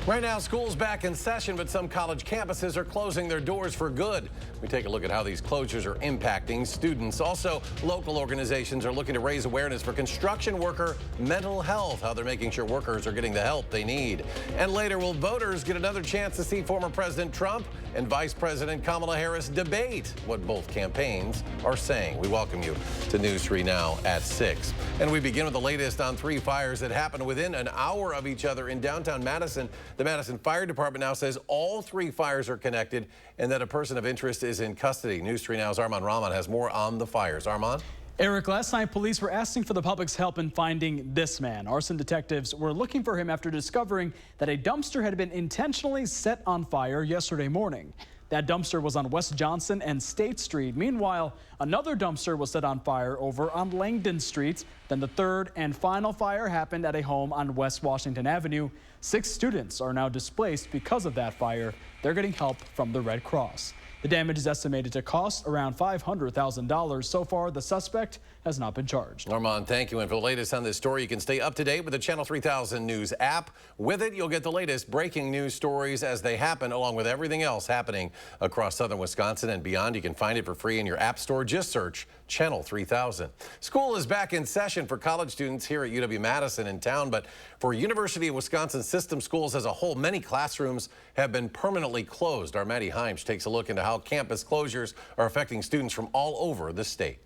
Right now, school's back in session, but some college campuses are closing their doors for good. We take a look at how these closures are impacting students. Also, local organizations are looking to raise awareness for construction worker mental health, how they're making sure workers are getting the help they need. And later, will voters get another chance to see former President Trump and Vice President Kamala Harris debate what both campaigns are saying? We welcome you to News 3 Now at 6. And we begin with the latest on 3 fires that happened within an hour of each other in downtown Madison. The Madison Fire Department now says all 3 fires are connected and that a person of interest is in custody. News 3 Now's Armand Rahman has more on the fires. Armand? Eric, last night police were asking for the public's help in finding this man. Arson detectives were looking for him after discovering that a dumpster had been intentionally set on fire yesterday morning. That dumpster was on West Johnson and State Street. Meanwhile, another dumpster was set on fire over on Langdon Street. Then the third and final fire happened at a home on West Washington Avenue. 6 students are now displaced because of that fire. They're getting help from the Red Cross. The damage is estimated to cost around $500,000. So far, the suspect has not been charged. Armand, thank you. And for the latest on this story, you can stay up to date with the Channel 3000 News app. With it, you'll get the latest breaking news stories as they happen, along with everything else happening across southern Wisconsin and beyond. You can find it for free in your app store. Just search Channel 3000. School is back in session for college students here at UW-Madison in town, but for University of Wisconsin system schools as a whole, many classrooms have been permanently closed. Our Maddie Heimsch takes a look into how campus closures are affecting students from all over the state.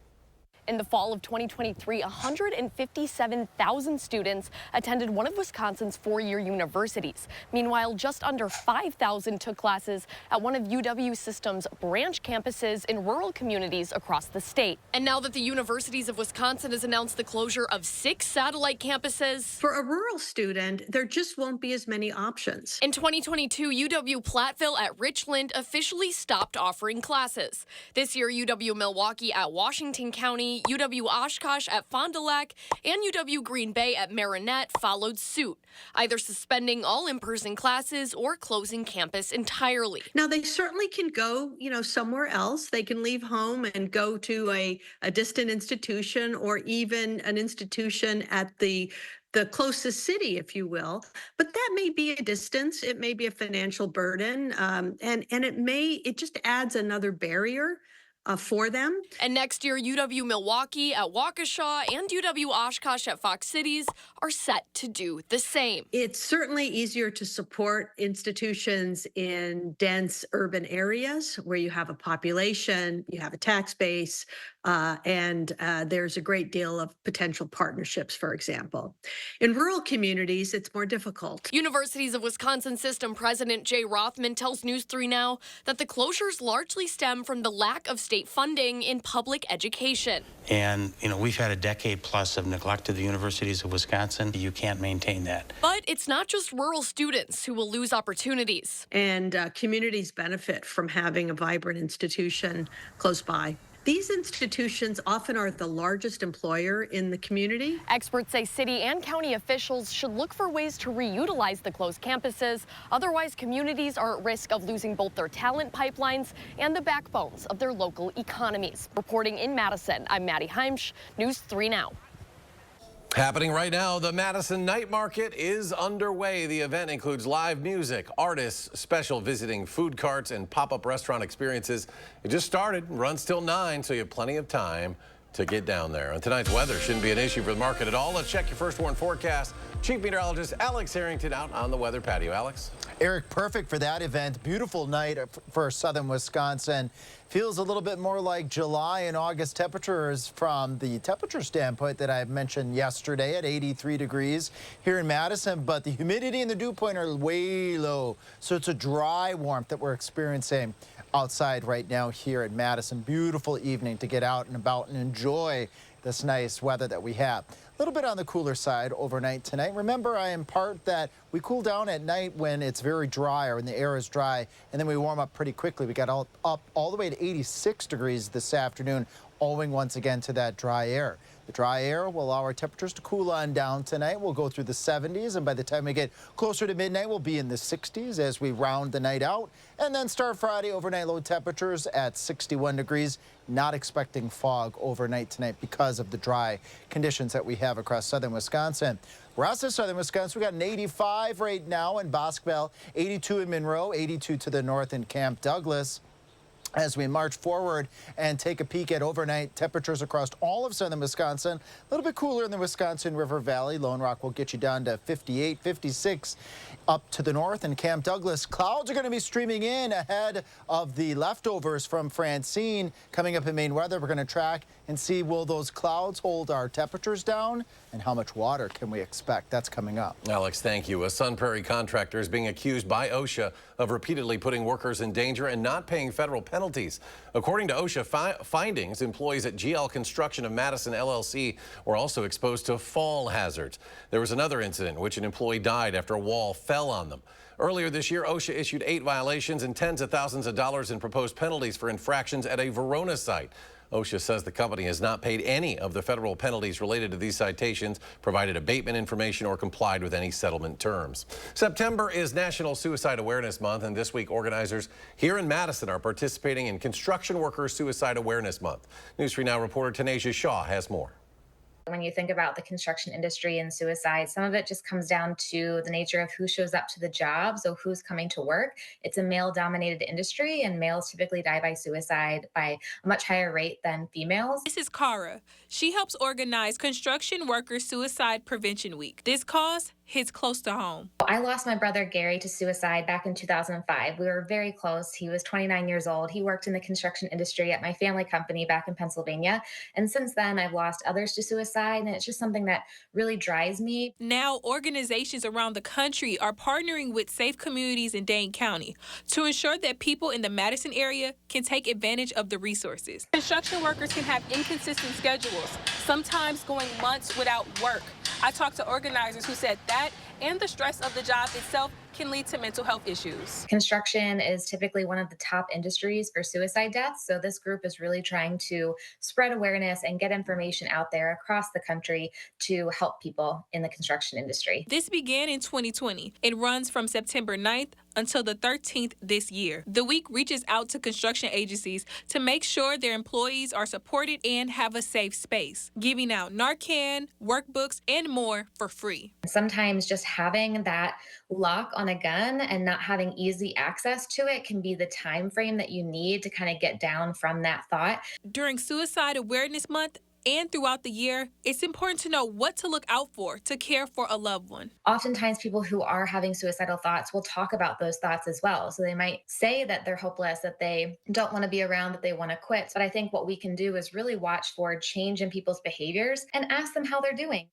In the fall of 2023, 157,000 students attended one of Wisconsin's 4-year universities. Meanwhile, just under 5,000 took classes at one of UW System's branch campuses in rural communities across the state. And now that the Universities of Wisconsin has announced the closure of 6 satellite campuses, for a rural student, there just won't be as many options. In 2022, UW Platteville at Richland officially stopped offering classes. This year, UW Milwaukee at Washington County, UW Oshkosh at Fond du Lac, and UW Green Bay at Marinette followed suit, either suspending all in-person classes or closing campus entirely. Now, they certainly can go, somewhere else. They can leave home and go to a distant institution or even an institution at the closest city, if you will. But that may be a distance. It may be a financial burden, and it just adds another barrier for them. And next year, UW Milwaukee at Waukesha and UW Oshkosh at Fox Cities are set to do the same. It's certainly easier to support institutions in dense urban areas where you have a population, you have a tax base, and there's a great deal of potential partnerships, for example. In rural communities, it's more difficult. Universities of Wisconsin System President Jay Rothman tells News 3 Now that the closures largely stem from the lack of state funding in public education. And, we've had a decade plus of neglect of the Universities of Wisconsin. You can't maintain that. But it's not just rural students who will lose opportunities. And communities benefit from having a vibrant institution close by. These institutions often are the largest employer in the community. Experts say city and county officials should look for ways to reutilize the closed campuses. Otherwise, communities are at risk of losing both their talent pipelines and the backbones of their local economies. Reporting in Madison, I'm Maddie Heimsch, News 3 Now. Happening right now, the Madison Night Market is underway. The event includes live music, artists, special visiting food carts, and pop-up restaurant experiences. It just started and runs till 9, so you have plenty of time to get down there. And tonight's weather shouldn't be an issue for the market at all. Let's check your first warn forecast. Chief Meteorologist Alex Harrington out on the weather patio. Alex? Eric, perfect for that event. Beautiful night for southern Wisconsin. Feels a little bit more like July and August temperatures from the temperature standpoint that I mentioned yesterday at 83 degrees here in Madison, but the humidity and the dew point are way low. So it's a dry warmth that we're experiencing outside right now here in Madison. Beautiful evening to get out and about and enjoy this nice weather that we have. A little bit on the cooler side overnight tonight. Remember, I impart that we cool down at night when it's very dry or when the air is dry, and then we warm up pretty quickly. We got up all the way to 86 degrees this afternoon, owing once again to that dry air. The dry air will allow our temperatures to cool on down tonight. We'll go through the 70s, and by the time we get closer to midnight, we'll be in the 60s as we round the night out. And then start Friday, overnight low temperatures at 61 degrees. Not expecting fog overnight tonight because of the dry conditions that we have across southern Wisconsin. Rest of southern Wisconsin, we got an 85 right now in Bosqueville, 82 in Monroe, 82 to the north in Camp Douglas. As we march forward and take a peek at overnight temperatures across all of southern Wisconsin, a little bit cooler in the Wisconsin River Valley. Lone Rock will get you down to 58, 56 up to the north. And Camp Douglas, clouds are going to be streaming in ahead of the leftovers from Francine coming up in Maine weather. We're going to track and see, will those clouds hold our temperatures down, and how much water can we expect? That's coming up. Alex, thank you. A Sun Prairie contractor is being accused by OSHA of repeatedly putting workers in danger and not paying federal penalties. According to OSHA findings, employees at GL Construction of Madison LLC were also exposed to fall hazards. There was another incident in which an employee died after a wall fell on them. Earlier this year, OSHA issued 8 violations and tens of thousands of dollars in proposed penalties for infractions at a Verona site. OSHA says the company has not paid any of the federal penalties related to these citations, provided abatement information, or complied with any settlement terms. September is National Suicide Awareness Month, and this week organizers here in Madison are participating in Construction Workers Suicide Awareness Month. News 3 Now reporter Tanisha Shaw has more. When you think about the construction industry and suicide, some of it just comes down to the nature of who shows up to the job. So who's coming to work. It's a male-dominated industry, and males typically die by suicide by a much higher rate than females. This is Cara. She helps organize Construction Workers Suicide Prevention Week. This cause hits close to home. I lost my brother Gary to suicide back in 2005. We were very close. He was 29 years old. He worked in the construction industry at my family company back in Pennsylvania. And since then, I've lost others to suicide, and it's just something that really drives me. Now, organizations around the country are partnering with Safe Communities in Dane County to ensure that people in the Madison area can take advantage of the resources. Construction workers can have inconsistent schedules, sometimes going months without work. I talked to organizers who said that and the stress of the job itself can lead to mental health issues. Construction is typically one of the top industries for suicide deaths. So this group is really trying to spread awareness and get information out there across the country to help people in the construction industry. This began in 2020. It runs from September 9th until the 13th this year. The week reaches out to construction agencies to make sure their employees are supported and have a safe space, giving out Narcan, workbooks, and more for free. Sometimes just having that lock on a gun and not having easy access to it can be the time frame that you need to kind of get down from that thought. During Suicide Awareness Month and throughout the year, it's important to know what to look out for to care for a loved one. Oftentimes people who are having suicidal thoughts will talk about those thoughts as well. So they might say that they're hopeless, that they don't want to be around, that they want to quit. But I think what we can do is really watch for change in people's behaviors and ask them how they're doing.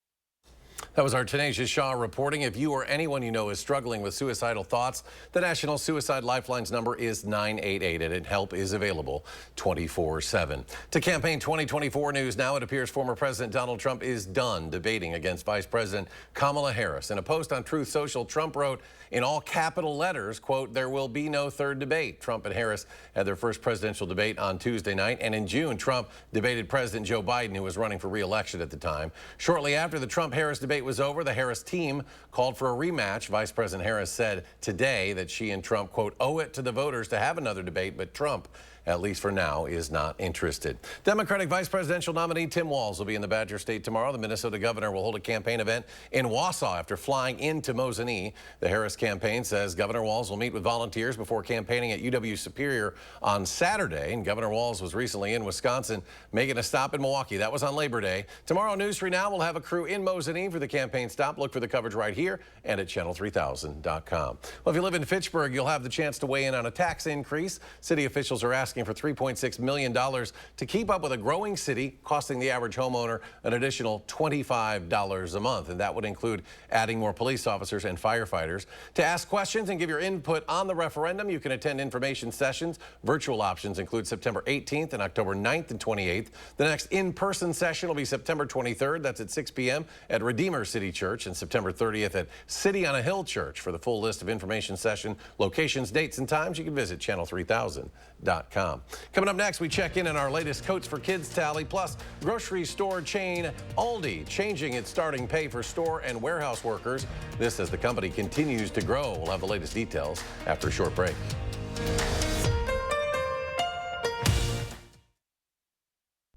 That was our Tanisha Shaw reporting. If you or anyone you know is struggling with suicidal thoughts, the National Suicide Lifeline's number is 988, and help is available 24/7. To campaign 2024 news now, it appears former President Donald Trump is done debating against Vice President Kamala Harris. In a post on Truth Social, Trump wrote in all capital letters, quote, "There will be no third debate." Trump and Harris had their first presidential debate on Tuesday night, and in June, Trump debated President Joe Biden, who was running for re-election at the time. Shortly after the Trump-Harris debate was over, the Harris team called for a rematch. Vice President Harris said today that she and Trump, quote, "owe it to the voters to have another debate," but Trump, at least for now, is not interested. Democratic vice presidential nominee Tim Walz will be in the Badger State tomorrow. The Minnesota governor will hold a campaign event in Wausau after flying into Mosinee. The Harris campaign says Governor Walz will meet with volunteers before campaigning at UW Superior on Saturday. And Governor Walz was recently in Wisconsin, making a stop in Milwaukee. That was on Labor Day. Tomorrow, News 3 Now will have a crew in Mosinee for the campaign stop. Look for the coverage right here and at channel3000.com. Well, if you live in Fitchburg, you'll have the chance to weigh in on a tax increase. City officials are asking for $3.6 million to keep up with a growing city, costing the average homeowner an additional $25 a month. And that would include adding more police officers and firefighters. To ask questions and give your input on the referendum, you can attend information sessions. Virtual options include September 18th and October 9th and 28th. The next in-person session will be September 23rd. That's at 6 p.m. at Redeemer City Church, and September 30th at City on a Hill Church. For the full list of information session locations, dates, and times, you can visit channel3000.com. WISC-TV.com. Coming up next, we check in on our latest Coats for Kids tally, plus grocery store chain Aldi changing its starting pay for store and warehouse workers. This as the company continues to grow. We'll have the latest details after a short break.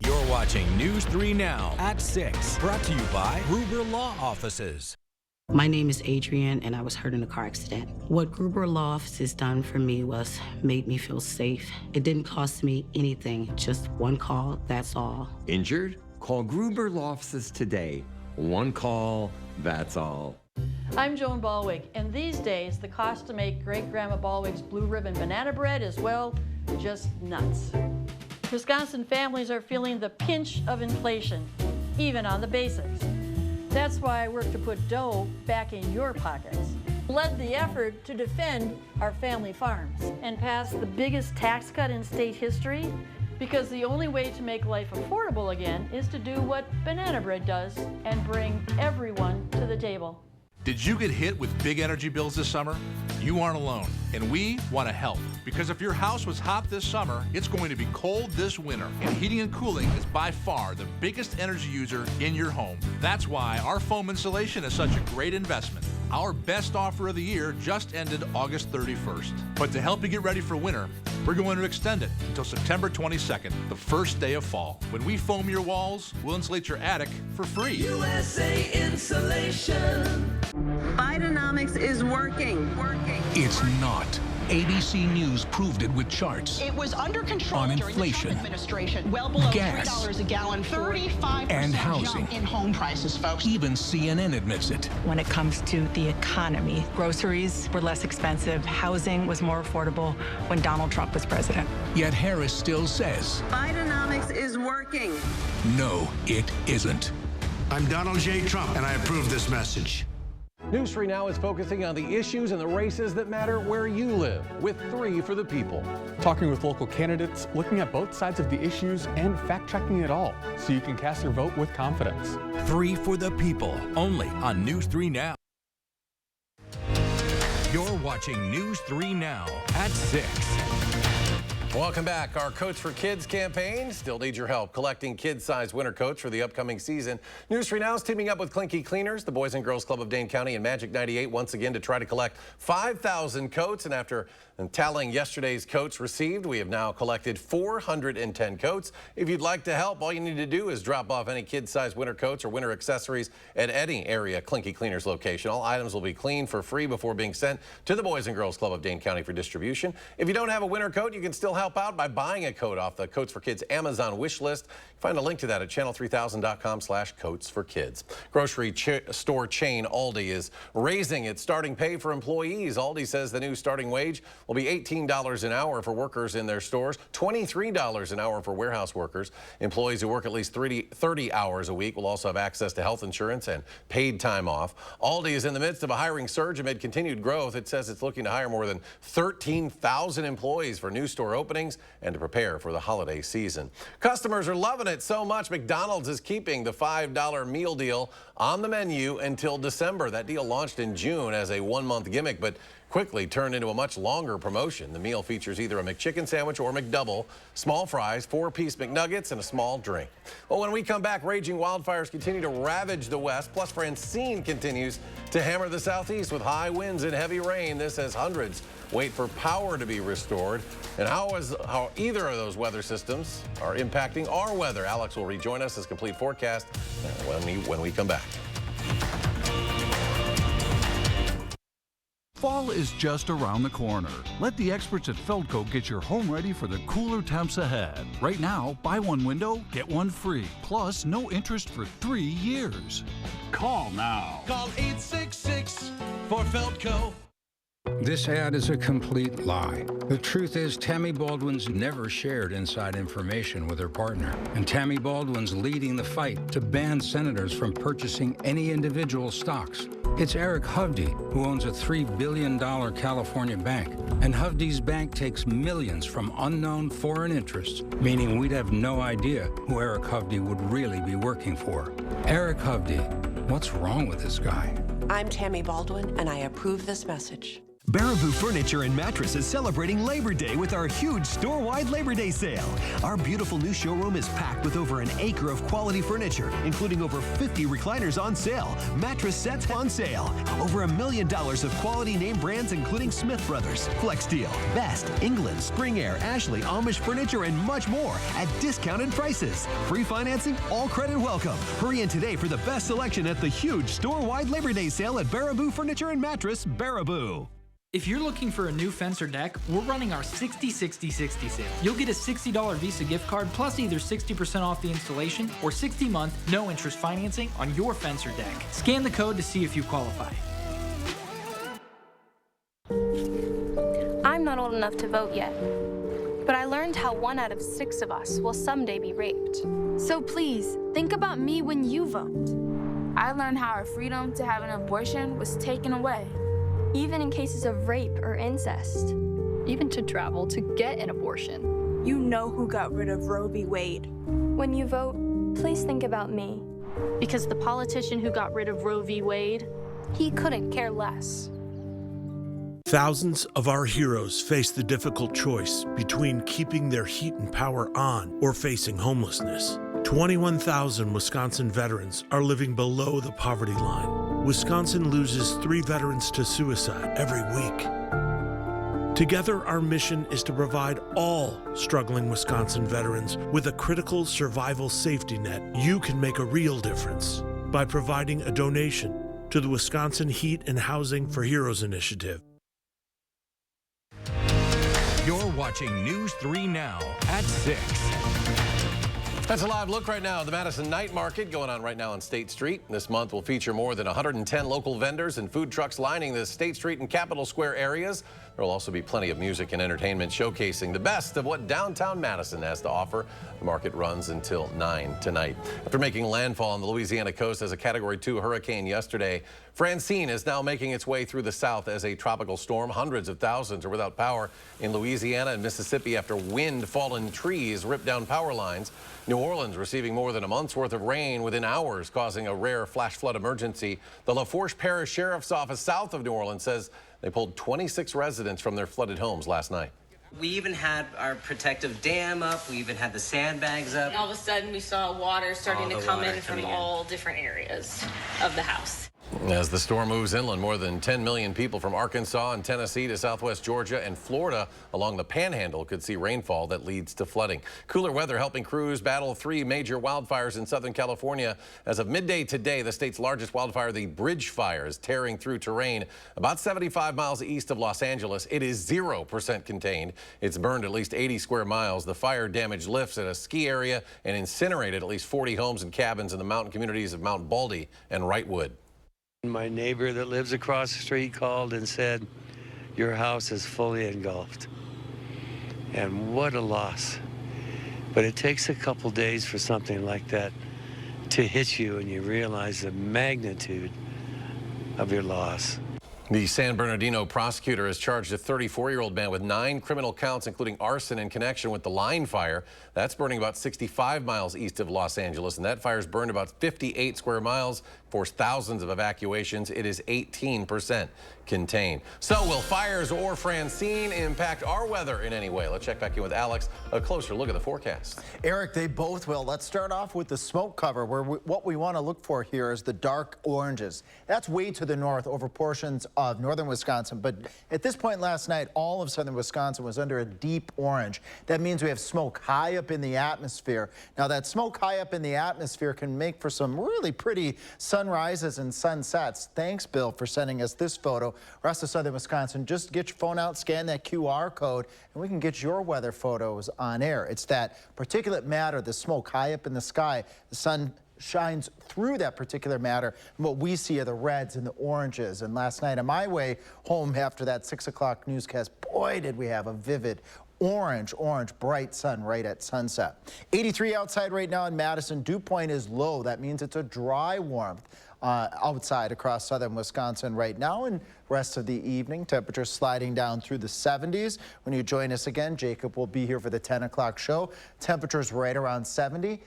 You're watching News 3 Now at 6, brought to you by Gruber Law Offices. My name is Adrienne, and I was hurt in a car accident. What Gruber Law Offices done for me was made me feel safe. It didn't cost me anything, just one call, that's all. Injured? Call Gruber Law Offices today. One call, that's all. I'm Joan Balwig, and these days the cost to make Great Grandma Balwig's Blue Ribbon banana bread is, well, just nuts. Wisconsin families are feeling the pinch of inflation, even on the basics. That's why I work to put dough back in your pockets. Led the effort to defend our family farms and pass the biggest tax cut in state history, because the only way to make life affordable again is to do what banana bread does and bring everyone to the table. Did you get hit with big energy bills this summer? You aren't alone, and we want to help. Because if your house was hot this summer, it's going to be cold this winter, and heating and cooling is by far the biggest energy user in your home. That's why our foam insulation is such a great investment. Our best offer of the year just ended August 31st. But to help you get ready for winter, we're going to extend it until September 22nd, the first day of fall. When we foam your walls, we'll insulate your attic for free. USA Insulation. Bidenomics is working. It's not. ABC News proved it with charts. It was under control on during inflation, the Trump administration. Well below gas, $3 a gallon, 35% and housing. jump in home prices, folks. Even CNN admits it. When it comes to the economy, groceries were less expensive. Housing was more affordable when Donald Trump was president. Yet Harris still says, Bidenomics is working. No, it isn't. I'm Donald J. Trump, and I approve this message. News 3 Now is focusing on the issues and the races that matter where you live, with 3 for the people. Talking with local candidates, looking at both sides of the issues, and fact-checking it all, so you can cast your vote with confidence. 3 for the people, only on News 3 Now. You're watching News 3 Now at 6. Welcome back. Our Coats for Kids campaign still needs your help collecting kid-sized winter coats for the upcoming season. News 3 Now is teaming up with Clinky Cleaners, the Boys and Girls Club of Dane County, and Magic 98 once again to try to collect 5,000 coats. And after tallying yesterday's coats received, we have now collected 410 coats. If you'd like to help, all you need to do is drop off any kid-sized winter coats or winter accessories at any area Clinky Cleaners location. All items will be cleaned for free before being sent to the Boys and Girls Club of Dane County for distribution. If you don't have a winter coat, you can still help out by buying a coat off the Coats for Kids Amazon wish list. Find a link to that at channel3000.com/coats4kids. Grocery store chain Aldi is raising its starting pay for employees. Aldi says the new starting wage will be $18 an hour for workers in their stores, $23 an hour for warehouse workers. Employees who work at least 30 hours a week will also have access to health insurance and paid time off. Aldi is in the midst of a hiring surge amid continued growth. It says it's looking to hire more than 13,000 employees for new store openings and to prepare for the holiday season. Customers are loving it so much, McDonald's is keeping the $5 meal deal on the menu until December. That deal launched in June as a one-month gimmick, but quickly turned into a much longer promotion. The meal features either a McChicken sandwich or McDouble, small fries, 4-piece McNuggets, and a small drink. Well, when we come back, raging wildfires continue to ravage the west, plus Francine continues to hammer the southeast with high winds and heavy rain. This as hundreds wait for power to be restored. And how either of those weather systems are impacting our weather. Alex will rejoin us as complete forecast when we come back. Fall is just around the corner. Let the experts at Feldco get your home ready for the cooler temps ahead. Right now, buy one window, get one free. Plus, no interest for 3 years. Call now. Call 866 for Feldco. This ad is a complete lie. The truth is, Tammy Baldwin's never shared inside information with her partner. And Tammy Baldwin's leading the fight to ban senators from purchasing any individual stocks. It's Eric Hovde, who owns a $3 billion California bank. And Hovde's bank takes millions from unknown foreign interests, meaning we'd have no idea who Eric Hovde would really be working for. Eric Hovde, what's wrong with this guy? I'm Tammy Baldwin, and I approve this message. Baraboo Furniture and Mattress is celebrating Labor Day with our huge store-wide Labor Day sale. Our beautiful new showroom is packed with over an acre of quality furniture, including over 50 recliners on sale, mattress sets on sale, over $1 million of quality name brands including Smith Brothers, Flexsteel, Best, England, Spring Air, Ashley, Amish Furniture, and much more at discounted prices. Free financing, all credit welcome. Hurry in today for the best selection at the huge store-wide Labor Day sale at Baraboo Furniture and Mattress, Baraboo. If you're looking for a new fence or deck, we're running our 60-60-60 sale. You'll get a $60 Visa gift card plus either 60% off the installation or 60-month, no-interest financing on your fence or deck. Scan the code to see if you qualify. I'm not old enough to vote yet, but I learned how 1 out of 6 of us will someday be raped. So please, think about me when you vote. I learned how our freedom to have an abortion was taken away. Even in cases of rape or incest. Even to travel to get an abortion. You know who got rid of Roe v. Wade. When you vote, please think about me. Because the politician who got rid of Roe v. Wade, he couldn't care less. Thousands of our heroes face the difficult choice between keeping their heat and power on or facing homelessness. 21,000 Wisconsin veterans are living below the poverty line. Wisconsin loses 3 veterans to suicide every week. Together, our mission is to provide all struggling Wisconsin veterans with a critical survival safety net. You can make a real difference by providing a donation to the Wisconsin Heat and Housing for Heroes initiative. You're watching News 3 Now at 6. That's a live look right now at the Madison Night Market going on right now on State Street. This month will feature more than 110 local vendors and food trucks lining the State Street and Capitol Square areas. There will also be plenty of music and entertainment showcasing the best of what downtown Madison has to offer. The market runs until 9 tonight. After making landfall on the Louisiana coast as a Category 2 hurricane yesterday, Francine is now making its way through the south as a tropical storm. Hundreds of thousands are without power in Louisiana and Mississippi after wind, fallen trees ripped down power lines. New Orleans receiving more than a month's worth of rain within hours, causing a rare flash flood emergency. The Lafourche Parish Sheriff's Office south of New Orleans says they pulled 26 residents from their flooded homes last night. We even had our protective dam up. We even had the sandbags up. And all of a sudden, we saw water starting to come in from all different areas of the house. As the storm moves inland, more than 10 million people from Arkansas and Tennessee to southwest Georgia and Florida along the Panhandle could see rainfall that leads to flooding. Cooler weather helping crews battle 3 major wildfires in Southern California. As of midday today, the state's largest wildfire, the Bridge Fire, is tearing through terrain about 75 miles east of Los Angeles. It is 0% contained. It's burned at least 80 square miles. The fire damage lifts at a ski area and incinerated at least 40 homes and cabins in the mountain communities of Mount Baldy and Wrightwood. My neighbor that lives across the street called and said, your house is fully engulfed. And what a loss. But it takes a couple days for something like that to hit you and you realize the magnitude of your loss. The San Bernardino prosecutor has charged a 34-year-old man with 9 criminal counts, including arson in connection with the line fire. That's burning about 65 miles east of Los Angeles, and that fire's burned about 58 square miles, forced thousands of evacuations. It is 18% contained. So will fires or Francine impact our weather in any way? Let's check back in with Alex. A closer look at the forecast. Eric, they both will. Let's start off with the smoke cover, where what we want to look for here is the dark oranges. That's way to the north over portions of northern Wisconsin. But at this point last night, all of southern Wisconsin was under a deep orange. That means we have smoke high up in the atmosphere. Now, that smoke high up in the atmosphere can make for some really pretty sunrises and sunsets. Thanks, Bill, for sending us this photo. Rest of southern Wisconsin, just get your phone out, scan that QR code, and we can get your weather photos on air. It's that particulate matter, the smoke high up in the sky. The sun shines through that particular matter, and what we see are the reds and the oranges. And last night on my way home after that 6 o'clock newscast, boy, did we have a vivid orange, bright sun right at sunset. 83 outside right now in Madison. Dew point is low. That means it's a dry warmth outside across southern Wisconsin right now, and rest of the evening temperatures sliding down through the 70s. When you join us again, Jacob will be here for the 10 o'clock show. Temperatures right around 70.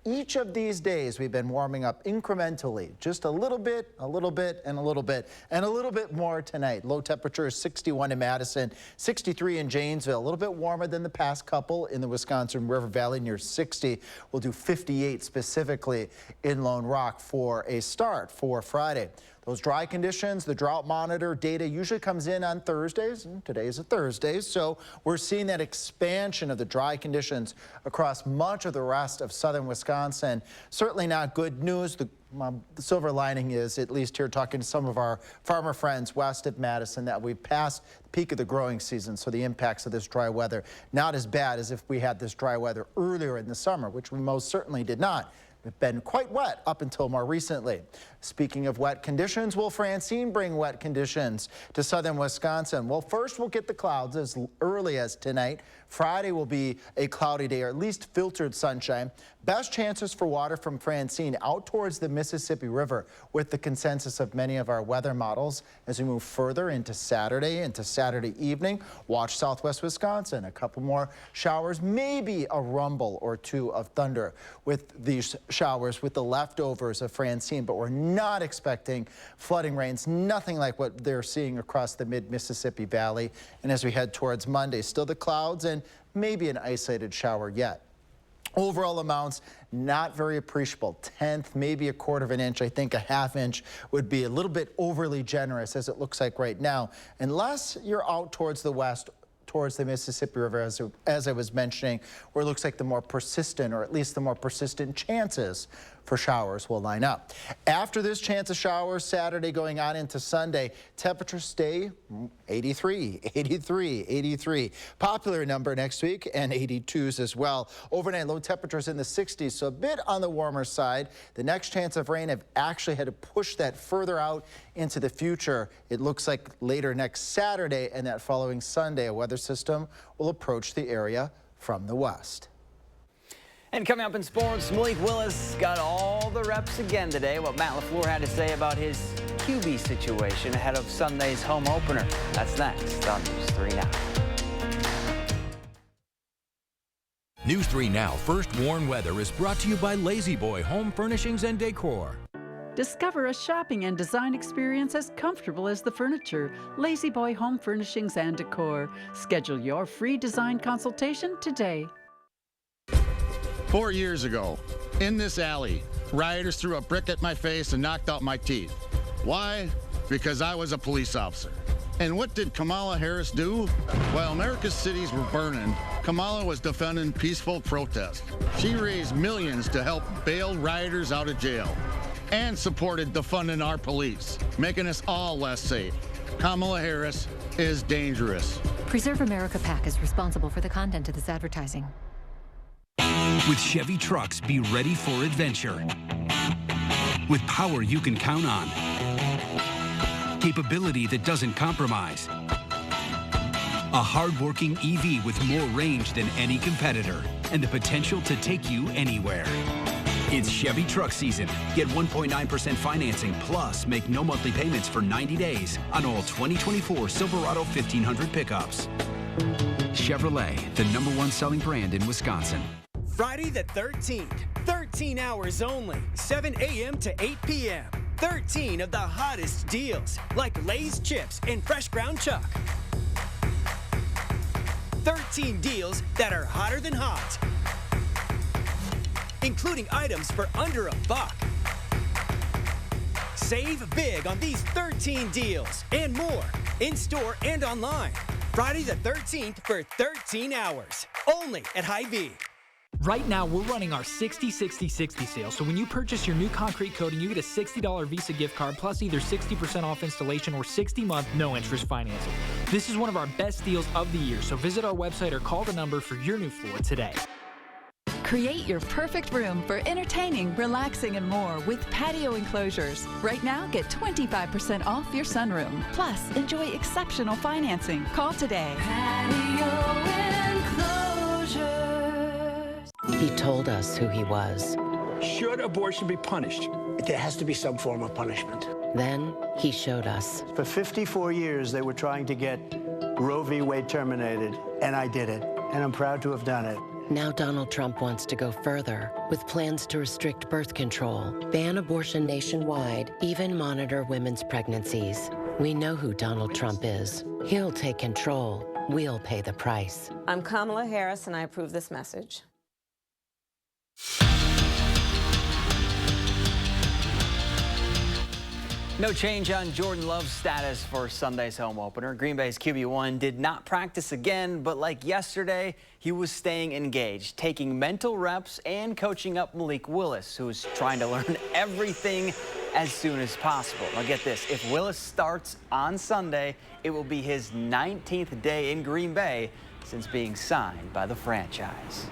each of these days, we've been warming up incrementally, just a little bit, a little bit, and a little bit, and a little bit more tonight. Low temperature is 61 in Madison, 63 in Janesville, a little bit warmer than the past couple in the Wisconsin River Valley, near 60. We'll do 58 specifically in Lone Rock for a start for Friday. Those dry conditions, the drought monitor data usually comes in on Thursdays, and today is a Thursday, so we're seeing that expansion of the dry conditions across much of the rest of southern Wisconsin. Certainly not good news. The silver lining is, at least here talking to some of our farmer friends west of Madison, that we've passed the peak of the growing season, so the impacts of this dry weather not as bad as if we had this dry weather earlier in the summer, which we most certainly did not. It's been quite wet up until more recently. Speaking of wet conditions, will Francine bring wet conditions to southern Wisconsin? Well, first we'll get the clouds as early as tonight. Friday will be a cloudy day, or at least filtered sunshine. Best chances for water from Francine out towards the Mississippi River, with the consensus of many of our weather models. As we move further into Saturday evening, watch southwest Wisconsin. A couple more showers, maybe a rumble or two of thunder with these showers with the leftovers of Francine, but we're not expecting flooding rains, nothing like what they're seeing across the mid-Mississippi Valley. And as we head towards Monday, still the clouds and maybe an isolated shower yet. Overall amounts, not very appreciable. 1/10, maybe a 1/4 of an inch. I think a 1/2 inch would be a little bit overly generous, as it looks like right now, unless you're out towards the west, towards the Mississippi River, as I was mentioning, where it looks like the more persistent, or at least the more persistent chances for showers will line up. After this chance of showers Saturday going on into Sunday, temperatures stay 83, 83, 83. Popular number next week, and 82s as well. Overnight low temperatures in the 60s, so a bit on the warmer side. The next chance of rain have actually had to push that further out into the future. It looks like later next Saturday and that following Sunday, a weather system will approach the area from the west. And coming up in sports, Malik Willis got all the reps again today. What Matt LaFleur had to say about his QB situation ahead of Sunday's home opener. That's next on News 3 Now. News 3 Now First Warn Weather is brought to you by Lazy Boy Home Furnishings and Decor. Discover a shopping and design experience as comfortable as the furniture. Lazy Boy Home Furnishings and Decor. Schedule your free design consultation today. 4 years ago, in this alley, rioters threw a brick at my face and knocked out my teeth. Why? Because I was a police officer. And what did Kamala Harris do? While America's cities were burning, Kamala was defending peaceful protest. She raised millions to help bail rioters out of jail and supported defunding our police, making us all less safe. Kamala Harris is dangerous. Preserve America PAC is responsible for the content of this advertising. With Chevy trucks, be ready for adventure. With power you can count on. Capability that doesn't compromise. A hard-working EV with more range than any competitor. And the potential to take you anywhere. It's Chevy truck season. Get 1.9% financing, plus make no monthly payments for 90 days on all 2024 Silverado 1500 pickups. Chevrolet, the #1 selling brand in Wisconsin. Friday the 13th, 13 hours only, 7 a.m. to 8 p.m. 13 of the hottest deals, like Lay's chips and fresh ground chuck. 13 deals that are hotter than hot, including items for under $1. Save big on these 13 deals and more, in-store and online. Friday the 13th for 13 hours, only at Hy-Vee. Right now, we're running our 60-60-60 sale. So when you purchase your new concrete coating, you get a $60 Visa gift card plus either 60% off installation or 60-month no-interest financing. This is one of our best deals of the year. So visit our website or call the number for your new floor today. Create your perfect room for entertaining, relaxing, and more with patio enclosures. Right now, get 25% off your sunroom. Plus, enjoy exceptional financing. Call today. Patio enclosures. He told us who he was. Should abortion be punished? There has to be some form of punishment. Then he showed us. For 54 years, they were trying to get Roe v. Wade terminated, and I did it. And I'm proud to have done it. Now Donald Trump wants to go further with plans to restrict birth control, ban abortion nationwide, even monitor women's pregnancies. We know who Donald Trump is. He'll take control. We'll pay the price. I'm Kamala Harris, and I approve this message. No change on Jordan Love's status for Sunday's home opener. Green Bay's QB1 did not practice again, but like yesterday, he was staying engaged, taking mental reps and coaching up Malik Willis, who is trying to learn everything as soon as possible. Now get this, if Willis starts on Sunday, it will be his 19th day in Green Bay since being signed by the franchise.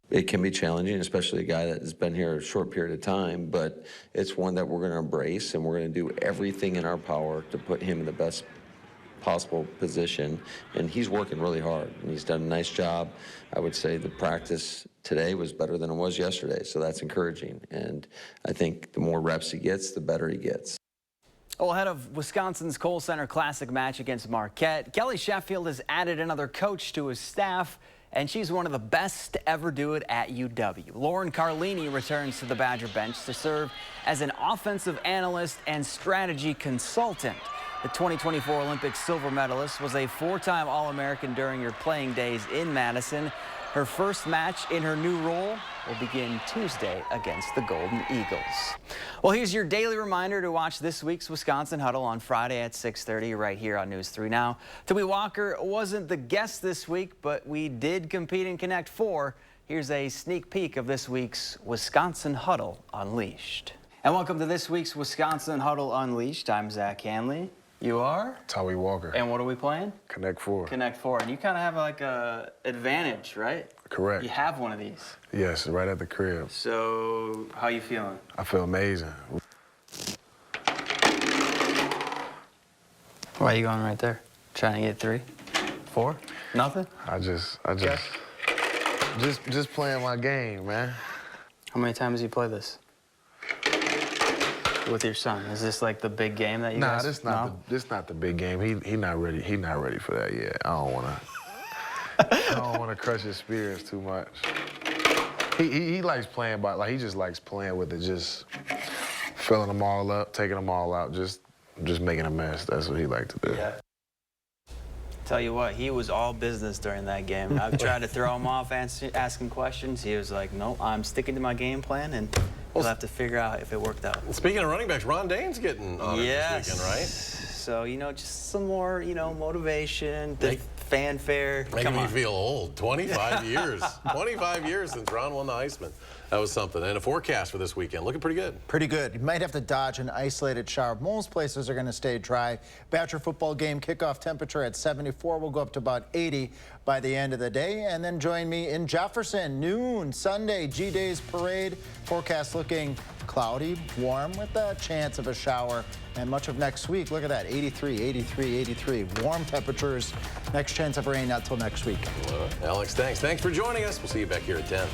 It can be challenging, especially a guy that has been here a short period of time, but it's one that we're going to embrace, and we're going to do everything in our power to put him in the best possible position. And he's working really hard, and he's done a nice job. I would say the practice today was better than it was yesterday, so that's encouraging. And I think the more reps he gets, the better he gets. Well, ahead of Wisconsin's Kohl Center Classic match against Marquette, Kelly Sheffield has added another coach to his staff, and she's one of the best to ever do it at UW. Lauren Carlini returns to the Badger bench to serve as an offensive analyst and strategy consultant. The 2024 Olympic silver medalist was a four-time All-American during her playing days in Madison. Her first match in her new role will begin Tuesday against the Golden Eagles. Well, here's your daily reminder to watch this week's Wisconsin Huddle on Friday at 6:30 right here on News 3 Now. Toby Walker wasn't the guest this week, but we did compete in Connect 4. Here's a sneak peek of this week's Wisconsin Huddle Unleashed. And welcome to this week's Wisconsin Huddle Unleashed. I'm Zach Hanley. You are? Toby Walker. And what are we playing? Connect 4. Connect 4. And you kind of have like a advantage, right? Correct. You have one of these. Yes, right at the crib. So, how you feeling? I feel amazing. Why are you going right there? Trying to get 3? 4? Nothing? Just playing my game, man. How many times do you play this? With your son? Is this like the big game that you guys? Nah, this not the big game. He not ready. He not ready for that yet. I don't wanna crush his spirits too much. He likes playing, but like he just likes playing with it, just filling them all up, taking them all out, just making a mess. That's what he likes to do. Yeah. Tell you what, he was all business during that game. I've tried to throw him off, asking questions. He was like, "Nope, I'm sticking to my game plan, and we'll have to figure out if it worked out." Speaking of running backs, Ron Dane's getting honored this weekend, right? So, you know, just some more, you know, motivation, the fanfare. Making me feel old. 25 years. 25 years since Ron won the Heisman. That was something. And a forecast for this weekend. Looking pretty good. Pretty good. You might have to dodge an isolated shower. Most places are going to stay dry. Badger football game kickoff temperature at 74. Will go up to about 80 by the end of the day. And then join me in Jefferson, noon, Sunday, G-Days parade. Forecast looking cloudy, warm with a chance of a shower. And much of next week, look at that, 83, 83, 83. Warm temperatures. Next chance of rain not till next week. Alex, thanks. Thanks for joining us. We'll see you back here at 10.